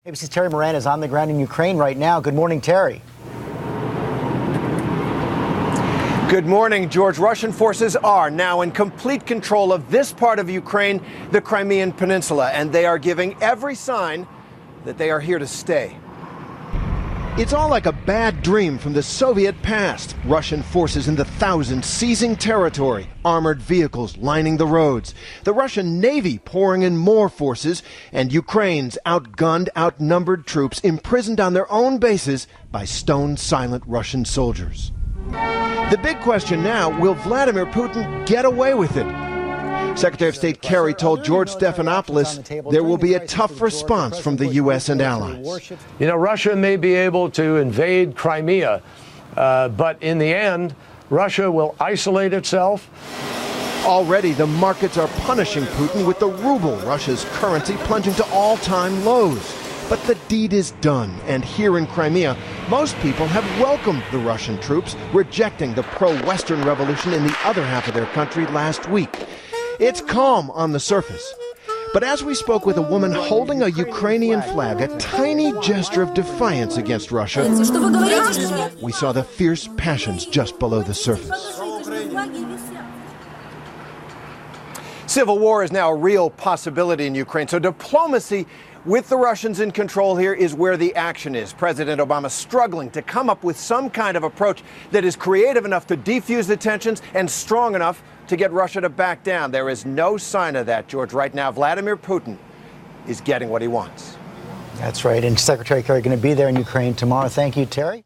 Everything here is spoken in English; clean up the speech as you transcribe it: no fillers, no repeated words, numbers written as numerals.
ABC's Terry Moran is on the ground in Ukraine right now. Good morning, Terry. Good morning, George. Russian forces are now in complete control of this part of Ukraine, the Crimean Peninsula, and they are giving every sign that they are here to stay. It's all like a bad dream from the Soviet past. Russian forces in the thousands seizing territory, armored vehicles lining the roads, the Russian Navy pouring in more forces, and Ukraine's outgunned, outnumbered troops imprisoned on their own bases by stone-silent Russian soldiers. The big question now, will Vladimir Putin get away with it? Secretary of State Kerry told George Stephanopoulos there will be a tough response from the U.S. and allies. You know, Russia may be able to invade Crimea, but in the end, Russia will isolate itself. Already, the markets are punishing Putin with the ruble, Russia's currency, plunging to all-time lows. But the deed is done, and here in Crimea, most people have welcomed the Russian troops, rejecting the pro-Western revolution in the other half of their country last week. It's calm on the surface. But as we spoke with a woman holding a Ukrainian flag, a tiny gesture of defiance against Russia, we saw the fierce passions just below the surface. Civil war is now a real possibility in Ukraine, so diplomacy with the Russians in control here is where the action is. President Obama struggling to come up with some kind of approach that is creative enough to defuse the tensions and strong enough to get Russia to back down. There is no sign of that, George. Right now, Vladimir Putin is getting what he wants. That's right. And Secretary Kerry going to be there in Ukraine tomorrow. Thank you, Terry.